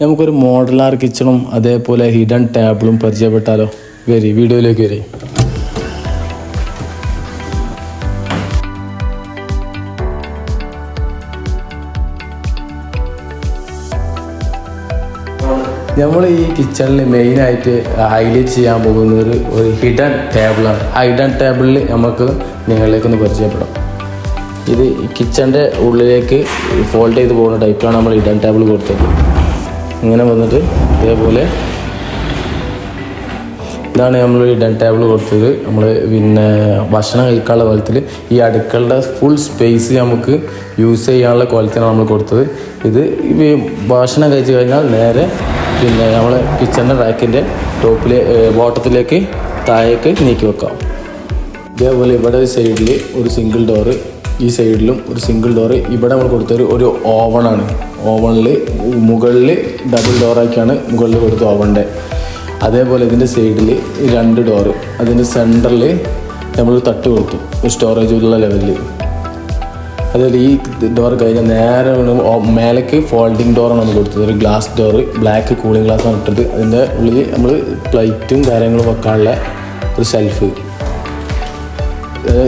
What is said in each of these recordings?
നമുക്കൊരു മോഡലാർ കിച്ചണും അതേപോലെ ഹിഡൻ ടേബിളും പരിചയപ്പെട്ടാലോ? വീഡിയോയിലേക്ക് വരി. നമ്മൾ ഈ കിച്ചണിൽ മെയിനായിട്ട് ഹൈലൈറ്റ് ചെയ്യാൻ പോകുന്നത് ഒരു ഹിഡൻ ടേബിളാണ്. ആ ഹിഡൻ ടേബിളിൽ നമുക്ക് നിങ്ങളിലേക്കൊന്ന് പരിചയപ്പെടാം. ഇത് കിച്ചൻ്റെ ഉള്ളിലേക്ക് ഫോൾഡ് ചെയ്ത് പോകുന്ന ടൈപ്പിലാണ് നമ്മൾ ഹിഡൻ ടേബിൾ കൊടുത്തത്. ഇങ്ങനെ വന്നിട്ട് ഇതേപോലെ ഇതാണ് നമ്മൾ ഹിഡൻ ടേബിൾ കൊടുത്തത്. നമ്മൾ പിന്നെ ഭക്ഷണം കഴിക്കാനുള്ള കോലത്തിൽ ഈ അടുക്കളുടെ ഫുൾ സ്പേസ് നമുക്ക് യൂസ് ചെയ്യാനുള്ള കോലത്തിലാണ് നമ്മൾ കൊടുത്തത്. ഇത് ഭക്ഷണം കഴിച്ച് കഴിഞ്ഞാൽ നേരെ പിന്നെ നമ്മൾ കിച്ചണിൻ്റെ റാക്കിൻ്റെ ബോട്ടത്തിലേക്ക് താഴേക്ക് നീക്കി വെക്കാം. ഇതേപോലെ ഇവിടെ സൈഡിൽ ഒരു സിംഗിൾ ഡോറ്, ഈ സൈഡിലും ഒരു സിംഗിൾ ഡോറ്. ഇവിടെ നമ്മൾ കൊടുത്തൊരു ഒരു ഓവണാണ്. ഓവണിൽ മുകളിൽ ഡബിൾ ഡോറാക്കിയാണ് മുകളിൽ കൊടുത്ത ഓവണിൻ്റെ. അതേപോലെ ഇതിൻ്റെ സൈഡിൽ 2 ഡോറ്, അതിൻ്റെ സെൻറ്ററിൽ നമ്മൾ തട്ട് കൊടുത്തു ഒരു സ്റ്റോറേജ് ഉള്ള ലെവലിൽ. അതുപോലെ ഈ ഡോർ കഴിഞ്ഞാൽ നേരെ മേലേക്ക് ഫോൾഡിങ് ഡോറാണ് നമ്മൾ കൊടുത്തത്. ഒരു ഗ്ലാസ് ഡോറ്, ബ്ലാക്ക് കൂളിംഗ് ഗ്ലാസ്സാണ് ഇട്ടത്. അതിൻ്റെ ഉള്ളിൽ നമ്മൾ പ്ലേറ്റും കാര്യങ്ങളും വെക്കാനുള്ള ഒരു ഷെൽഫ്.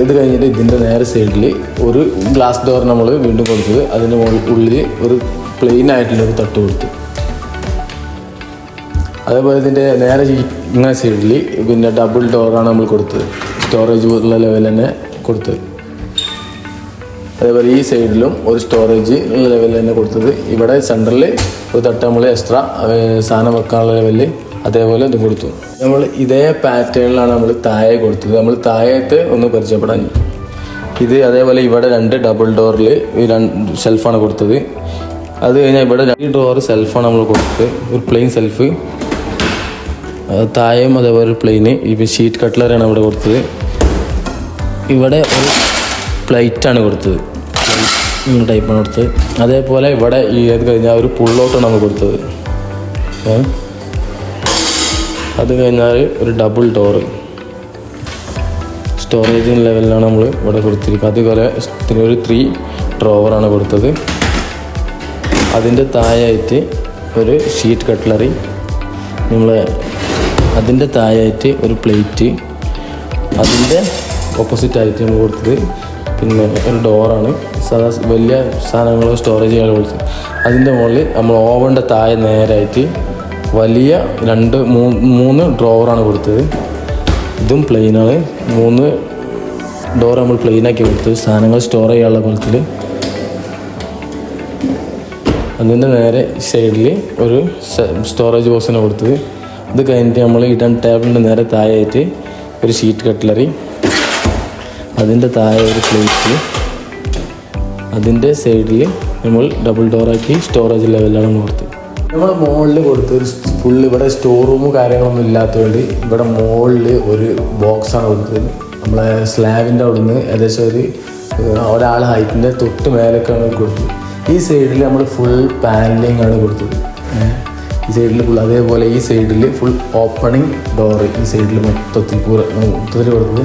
ഇത് കഴിഞ്ഞിട്ട് ഇതിൻ്റെ നേരെ സൈഡിൽ ഒരു ഗ്ലാസ് ഡോർ നമ്മൾ വീണ്ടും കൊടുത്തത്. അതിൻ്റെ ഉള്ളിൽ ഒരു പ്ലെയിൻ ആയിട്ടുള്ളൊരു തട്ട് കൊടുത്തു. അതേപോലെ ഇതിൻ്റെ നേരെ ഇങ്ങനെ സൈഡിൽ പിന്നെ ഡബിൾ ഡോറാണ് നമ്മൾ കൊടുത്തത്, സ്റ്റോറേജ് ഉള്ള ലെവൽ തന്നെ കൊടുത്തത്. അതേപോലെ ഈ സൈഡിലും ഒരു സ്റ്റോറേജ് ഉള്ള ലെവലിൽ തന്നെ കൊടുത്തത്. ഇവിടെ സെൻറ്ററിൽ ഒരു തട്ട് നമ്മൾ എക്സ്ട്രാ സാധനം വെക്കാനുള്ള ലെവലിൽ അതേപോലെ ഇത് കൊടുത്തു. നമ്മൾ ഇതേ പാറ്റേണിലാണ് നമ്മൾ താഴെ കൊടുത്തത്. നമ്മൾ താഴത്തെ ഒന്ന് പരിചയപ്പെടാൻ. ഇത് അതേപോലെ ഇവിടെ 2 ഡബിൾ ഡോറിൽ 2 ഷെൽഫാണ് കൊടുത്തത്. അത് കഴിഞ്ഞാൽ ഇവിടെ 2 ഡോർ സെൽഫാണ് നമ്മൾ കൊടുത്തത്, ഒരു പ്ലെയിൻ സെൽഫ്. താഴെയും അതേപോലെ ഒരു പ്ലെയിന് ഈ ഷീറ്റ് കട്ട്ലറാണ് ഇവിടെ കൊടുത്തത്. ഇവിടെ ഒരു പ്ലേറ്റാണ് കൊടുത്തത്, ടൈപ്പാണ് കൊടുത്തത്. അതേപോലെ ഇവിടെ ഈ അത് കഴിഞ്ഞാൽ ഒരു പുള്ളൗട്ടാണ് നമ്മൾ കൊടുത്തത്. അത് കഴിഞ്ഞാൽ ഒരു ഡബിൾ ഡോറ് സ്റ്റോറേജ് ലെവലിലാണ് നമ്മൾ ഇവിടെ കൊടുത്തിരിക്കുന്നത്. അതുപോലെ ഒരു 3 ഡ്രോവറാണ് കൊടുത്തത്. അതിൻ്റെ താഴെയായിട്ട് ഒരു ഷീറ്റ് കട്ട്ലറി, അതിൻ്റെ താഴെയായിട്ട് ഒരു പ്ലേറ്റ്, അതിൻ്റെ ഓപ്പോസിറ്റായിട്ട് നമ്മൾ കൊടുത്തത് പിന്നെ ഒരു ഡോറാണ്. വലിയ സാധനങ്ങൾ സ്റ്റോറേജ് ചെയ്യാൻ കൊടുത്തത്. അതിൻ്റെ മുകളിൽ നമ്മൾ ഓവൻ്റെ താഴെ നേരായിട്ട് വലിയ 3 ഡ്രോവറാണ് കൊടുത്തത്. ഇതും പ്ലെയിനാണ്. 3 ഡോർ നമ്മൾ പ്ലെയിനാക്കി കൊടുത്തത്, സാധനങ്ങൾ സ്റ്റോർ ചെയ്യാനുള്ള കോലത്തിൽ. അതിൻ്റെ നേരെ സൈഡിൽ ഒരു സ്റ്റോറേജ് ബോക്സിനെ കൊടുത്തത്. ഇത് കഴിഞ്ഞിട്ട് നമ്മൾ ഹിഡൻ ടേബിളിൻ്റെ നേരെ താഴെയായിട്ട് ഒരു ഷീറ്റ് കട്ട്ലറി, അതിൻ്റെ താഴെ ഒരു പ്ലേറ്റ്, അതിൻ്റെ സൈഡിൽ നമ്മൾ ഡബിൾ ഡോറാക്കി സ്റ്റോറേജ് ലെവലിലാണ് നമ്മൾ കൊടുത്തത്. നമ്മൾ മുകളിൽ കൊടുത്തൊരു ഫുള്ള് ഇവിടെ സ്റ്റോർ റൂമും കാര്യങ്ങളൊന്നും ഇല്ലാത്തതുകൊണ്ട് ഇവിടെ മുകളിൽ ഒരു ബോക്സാണ് കൊടുത്തത്. നമ്മളെ സ്ലാബിൻ്റെ അവിടെ നിന്ന് ഏകദേശം ഒരാൾ ഹൈറ്റിൻ്റെ തൊട്ട് മേലേക്കാണ് കൊടുത്തത്. ഈ സൈഡിൽ നമ്മൾ ഫുൾ പാനലിംഗ് ആണ് കൊടുത്തത്. ഈ സൈഡിൽ ഫുൾ, അതേപോലെ ഈ സൈഡിൽ ഫുൾ ഓപ്പണിംഗ് ഡോറ്. ഈ സൈഡിൽ മൊത്തത്തിൽ കൊടുത്തത്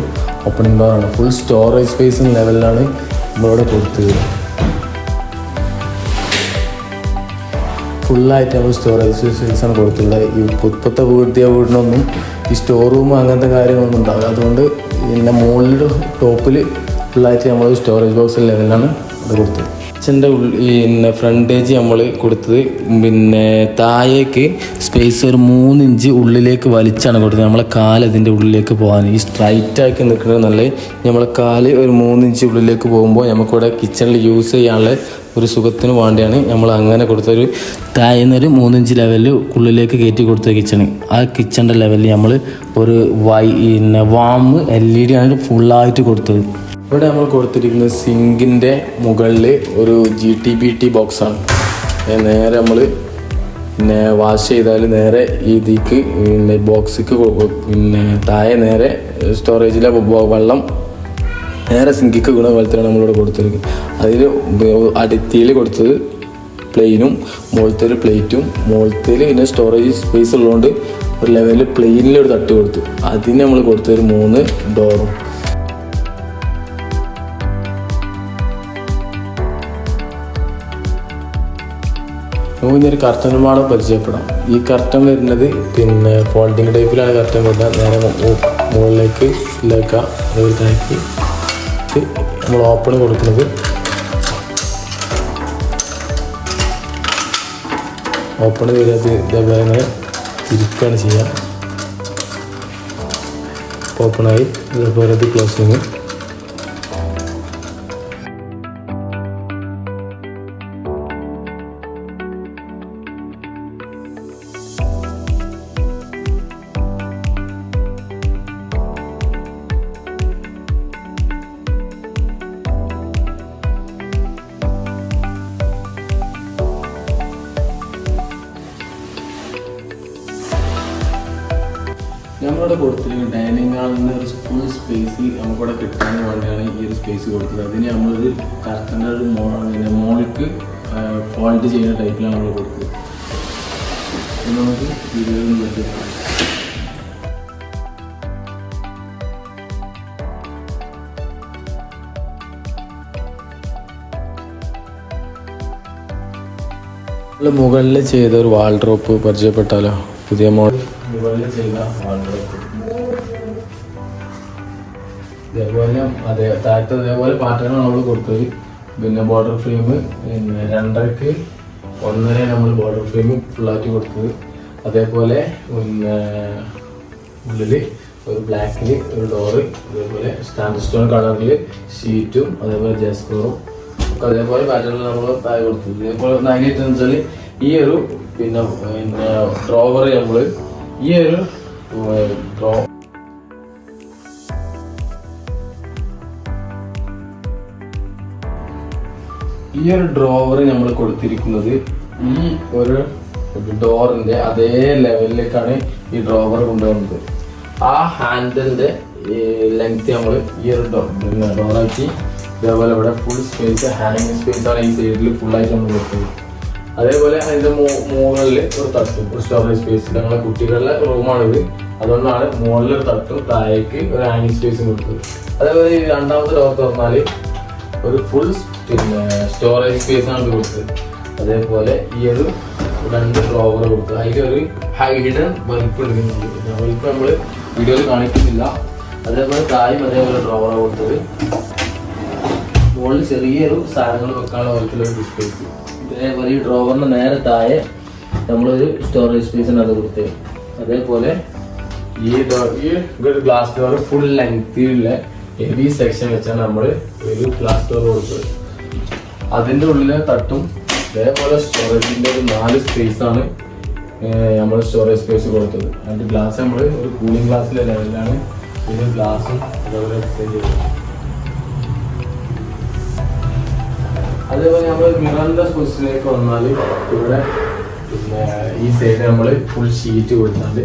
ഓപ്പണിംഗ് ഡോറാണ്. ഫുൾ സ്റ്റോറേജ് സ്പേസ് ലെവലിലാണ് നമ്മളിവിടെ കൊടുത്തത്. ഫുള്ളായിട്ട് നമ്മൾ സ്റ്റോറേജ് സ്പേസാണ് കൊടുത്തിട്ടുള്ളത്. ഈ പുത്തത്തെ വീടിനൊന്നും ഈ സ്റ്റോർ റൂം അങ്ങനത്തെ കാര്യങ്ങളൊന്നും ഉണ്ടാവില്ല. അതുകൊണ്ട് പിന്നെ മുകളിൽ ടോപ്പിൽ ഫുള്ളായിട്ട് നമ്മൾ സ്റ്റോറേജ് ബോക്സ് ലെവലിലാണ് അത് കൊടുത്തത്. കിച്ചൻ്റെ പിന്നെ ഫ്രണ്ടേജ് നമ്മൾ കൊടുത്തത് പിന്നെ താഴേക്ക് സ്പേസ് ഒരു 3 ഇഞ്ച് ഉള്ളിലേക്ക് വലിച്ചാണ് കൊടുത്തത്. നമ്മളെ കാല് അതിൻ്റെ ഉള്ളിലേക്ക് പോകാൻ. ഈ സ്ട്രൈറ്റാക്കി നിൽക്കുന്നത് നല്ല നമ്മളെ കാല് ഒരു 3 ഇഞ്ച് ഉള്ളിലേക്ക് പോകുമ്പോൾ നമുക്കിവിടെ കിച്ചണിൽ യൂസ് ചെയ്യാനുള്ള ഒരു സുഖത്തിന് വേണ്ടിയാണ് നമ്മൾ അങ്ങനെ കൊടുത്തൊരു താഴ്ന്നൊരു 3 ഇഞ്ച് ലെവലിൽ ഉള്ളിലേക്ക് കയറ്റി കൊടുത്ത കിച്ചണ്. ആ കിച്ചണിൻ്റെ ലെവലിൽ നമ്മൾ ഒരു വാം LED ആണ് ഫുള്ളായിട്ട് കൊടുത്തത്. ഇവിടെ നമ്മൾ കൊടുത്തിരിക്കുന്നത് സിങ്കിൻ്റെ മുകളിൽ ഒരു GTBT ബോക്സാണ്. നേരെ നമ്മൾ പിന്നെ വാഷ് ചെയ്താൽ നേരെ ഇതിക്ക് പിന്നെ ബോക്സിക്ക് പിന്നെ താഴെ നേരെ സ്റ്റോറേജിലെ വെള്ളം നേരെ സിങ്കിക്ക് വീണ പോലത്തെയാണ് നമ്മളിവിടെ കൊടുത്തിരിക്കുന്നത്. അതിൽ അടുത്തിയിൽ കൊടുത്തത് പ്ലെയിനും മുകളിലത്തെ ഒരു പ്ലേറ്റും, മുകളിലത്തേൽ പിന്നെ സ്റ്റോറേജ് സ്പേസ് ഉള്ളതുകൊണ്ട് ഒരു ലെവലിൽ പ്ലെയിനിലൊരു തട്ട് കൊടുത്തു. അതിന് നമ്മൾ കൊടുത്തൊരു 3 ഡോറും. നമുക്ക് ഇനി ഒരു കർട്ടനുമാണ് പരിചയപ്പെടാം. ഈ കർട്ടൻ വരുന്നത് പിന്നെ ഫോൾഡിങ് ടൈപ്പിലാണ് കർട്ടൻ വരുന്നത്. നേരെ മുകളിലേക്ക് ഇല്ലാക്കുക, അതേപോലെ താക്കി നമ്മൾ ഓപ്പൺ കൊടുക്കുന്നത്. ഓപ്പൺ ചെയ്തത് ഇതേപോലെ ഇങ്ങനെ തിരിക്കുകയാണ് ചെയ്യുക. ഓപ്പണായി ഇതേപോലെ ഇത് ക്ലോസിങ്. നമ്മളിവിടെ കൊടുത്തിരിക്കുന്നത് ഡൈനിങ് ഹാളിൽ ഒരു ഫുൾ സ്പേസ് നമുക്കിവിടെ കിട്ടാൻ വേണ്ടിയാണ് ഈ ഒരു സ്പേസ് കൊടുത്തത്. അതിന് നമ്മളൊരു കർട്ടൻ്റെ ഒരു മോൾക്ക് ഫോൾഡ് ചെയ്യുന്ന ടൈപ്പിലാണ് നമ്മൾ കൊടുത്തത്. നമുക്ക് വീഡിയോയിൽ പറ്റും. മുകളിൽ ചെയ്ത ഒരു വാൾഡ്രോപ്പ് പരിചയപ്പെട്ടാലോ? പുതിയ മോഡൽ മുകളിൽ ചെയ്ത വാൾഡ്രോപ്പ് ഇതേപോലെ താഴത്തെ അതേപോലെ പാറ്റേണാണ് നമ്മൾ കൊടുത്തത്. പിന്നെ ബോർഡർ ഫ്രെയിം പിന്നെ 2.5 1.5 നമ്മൾ ബോർഡർ ഫ്രെയിം ഫുള്ളായിട്ട് കൊടുത്തത്. അതേപോലെ പിന്നെ ഉള്ളിൽ ഒരു ബ്ലാക്കിൽ ഒരു ഡോറ്, അതേപോലെ സ്റ്റാൻഡ് സ്റ്റോൺ കളറിൽ ഷീറ്റും അതേപോലെ ജസ്കോറും ഒക്കെ അതേപോലെ പാറ്റേണിൽ നമ്മൾ താഴെ കൊടുത്തത്. ഇതേപോലെ അതിനായിട്ടെന്ന് വെച്ചാൽ ഈ ഒരു പിന്നെ ഡ്രോവർ നമ്മൾ ഈ ഒരു ഡ്രോവർ നമ്മൾ കൊടുത്തിരിക്കുന്നത് ഈ ഒരു ഡോറിന്റെ അതേ ലെവലിലേക്കാണ് ഈ ഡ്രോവർ കൊണ്ടുവന്നത്. ആ ഹാൻഡിലിന്റെ ലെങ്ത് നമ്മൾ ഈ ഒരു ഡോറാക്കി ഇതേപോലെ ഇവിടെ ഫുൾ സ്പേസ് ഹാങ്ങിങ് സ്പേസ് ആണ് ഈ സൈഡിൽ ഫുള്ളായിട്ട് നമ്മൾ കൊടുത്തത്. അതേപോലെ അതിന്റെ മുകളിൽ ഒരു തട്ടും, ഒരു സ്റ്റോറേജ് സ്പേസ്. ഞങ്ങളെ കുട്ടികളുടെ റൂമാണിത്, അതുകൊണ്ടാണ് മുകളിൽ ഒരു തട്ടും താഴേക്ക് ഒരു ഹാങ്ങിങ് സ്പേസും കൊടുത്തത്. അതേപോലെ ഈ രണ്ടാമത്തെ ഡോർ തുറന്നാൽ ഒരു ഫുൾ പിന്നെ സ്റ്റോറേജ് സ്പേസ് ആണ് കൊടുത്തത്. അതേപോലെ ഈ ഒരു 2 ഡ്രോവർ കൊടുത്തത്. അതിലൊരു ഹിഡൻ വലിപ്പം എടുക്കുന്നുണ്ട്. വലിപ്പം നമ്മൾ വീഡിയോയിൽ കാണിക്കുന്നില്ല. അതേപോലെ താഴെയും അതേപോലെ ഡ്രോവർ കൊടുത്തത്. മുകളിൽ ചെറിയൊരു സാധനങ്ങൾ വെക്കാനുള്ള പോലത്തിലൊരു സ്പേസ്. അതേപോലെ ഈ ഡ്രോവറിന് നേരെ താഴെ നമ്മളൊരു സ്റ്റോറേജ് സ്പേസാണ് അത് കൊടുത്തത്. അതേപോലെ ഈ ഗ്ലാസ് ഡോർ ഫുൾ ലെങ്തിലുള്ള ഹെവി സെക്ഷൻ വെച്ചാണ് നമ്മൾ ഒരു ഗ്ലാസ് ഡോർ കൊടുത്തത്. അതിൻ്റെ ഉള്ളിലെ തട്ടും അതേപോലെ സ്റ്റോറേജിൻ്റെ ഒരു 4 സ്പേസാണ് നമ്മൾ സ്റ്റോറേജ് സ്പേസ് കൊടുത്തത്. അതിൻ്റെ ഗ്ലാസ് നമ്മൾ ഒരു കൂളിംഗ് ഗ്ലാസ്സിലെ ലെവലിലാണ് ഇതിന് ഗ്ലാസും അതേപോലെ ഡിസൈൻ ചെയ്തത്. അതേപോലെ നമ്മൾ മിററിന്റെ സ്പേസിലേക്ക് വന്നാൽ ഇവിടെ പിന്നെ ഈ സൈഡ് നമ്മൾ ഫുൾ ഷീറ്റ് കൊടുത്താൽ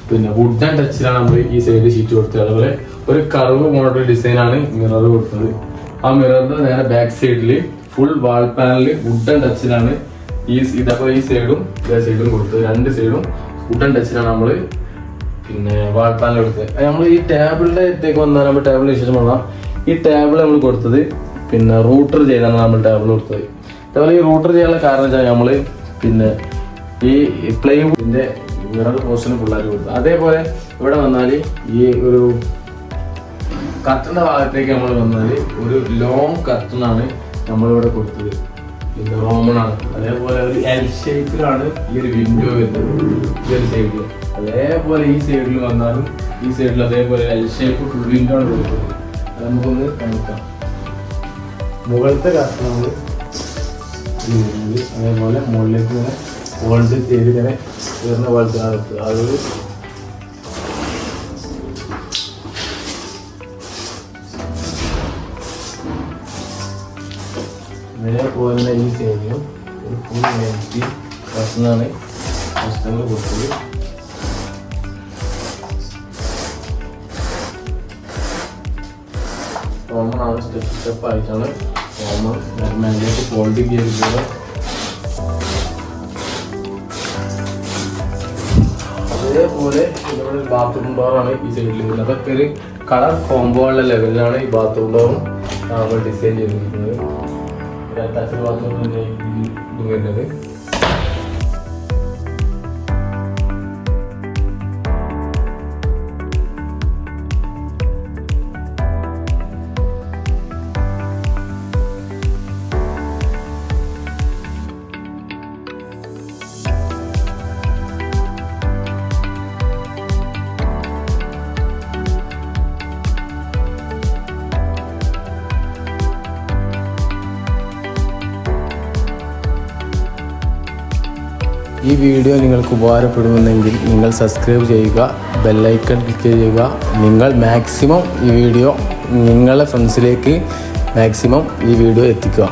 പിന്നെ വുഡൻ ടച്ചിലാണ് നമ്മൾ ഈ സൈഡ് ഷീറ്റ് കൊടുത്തത്. അതുപോലെ ഒരു കർവ് മോഡൽ ഡിസൈനാണ് മിറർ കൊടുത്തത്. ആ മിററിന്റെ നേരെ ബാക്ക് സൈഡിൽ ഫുൾ വാൾ പാനൽ വുഡൻ ടച്ചിലാണ് ഇതേപോലെ ഈ സൈഡും ഇതേ സൈഡും കൊടുത്തത്. 2 സൈഡും വുഡൻ ടച്ചിലാണ് നമ്മൾ പിന്നെ വാൾ പാനൽ കൊടുത്തത്. നമ്മൾ ഈ ടേബിളിന്റെ അടുത്തേക്ക് വന്നാൽ നമ്മൾ ടേബിളിന് വിശേഷം വന്നാൽ ഈ ടേബിൾ നമ്മൾ കൊടുത്തത് പിന്നെ റൂട്ടർ ചെയ്താണ് നമ്മൾ ടേബിൾ കൊടുത്തത്. അതേപോലെ ഈ റൂട്ടർ ചെയ്യാനുള്ള കാരണം വെച്ചാൽ നമ്മൾ പിന്നെ ഈ പ്ലൈവുഡിന്റെ മിറർ പോർഷന് ഫുള്ളായിട്ട് കൊടുത്തത്. അതേപോലെ ഇവിടെ വന്നാൽ ഈ ഒരു കർട്ടന്റെ ഭാഗത്തേക്ക് നമ്മൾ വന്നാൽ ഒരു ലോങ് കർട്ടനാണ് നമ്മളിവിടെ കൊടുത്തത്. പിന്നെ റോമണാണ്. അതേപോലെ ഒരു എൽ ഷേപ്പിലാണ് ഈ ഒരു വിൻഡോ വരുന്നത് ഈ ഒരു സൈഡിൽ. അതേപോലെ ഈ സൈഡിൽ വന്നാലും ഈ സൈഡിൽ അതേപോലെ എൽ ഷേപ്പ് ഫുൾ വിൻഡോ ആണ് കൊടുത്തത്. അത് നമുക്കൊന്ന് കാണിക്കാം. മുകളിലത്തെ കർട്ടനാണ് അതേപോലെ മുകളിലേക്ക് ഇങ്ങനെ ഫോൾഡ് ചെയ്ത് ഇങ്ങനെ ഉയർന്ന പോലത്തെ അതൊരു അതേപോലെ തന്നെ ഈ സൈഡിലും ഒരു ഫുൾ ലെങ്തി കർട്ടനാണ് കസ്റ്റമർ കൊടുത്തത്. കോമണാണ്, സ്റ്റെപ്പ് ആയിട്ടാണ് കോമൺ മേലേക്ക് ഫോൾഡിങ് ചെയ്തിട്ടുള്ളത്. അതേപോലെ ഇവിടെ ബാത്റൂം ഡോറാണ് ഈ സൈഡിൽ വരുന്നത്. അതൊക്കെ ഒരു കളർ കോംബോ ഉള്ള ലെവലിലാണ് ഈ ബാത്റൂം ഡോറും നമ്മൾ ഡിസൈൻ ചെയ്തിരിക്കുന്നത്. അറ്റാച്ച്ഡ് ബാത്റൂം ഇതും വരുന്നത്. ഈ വീഡിയോ നിങ്ങൾക്ക് ഉപകാരപ്പെടുമെന്നെങ്കിൽ നിങ്ങൾ സബ്സ്ക്രൈബ് ചെയ്യുക, ബെല്ലൈക്കൺ ക്ലിക്ക് ചെയ്യുക. നിങ്ങൾ മാക്സിമം ഈ വീഡിയോ നിങ്ങളുടെ ഫ്രണ്ട്സിലേക്ക് മാക്സിമം ഈ വീഡിയോ എത്തിക്കുക.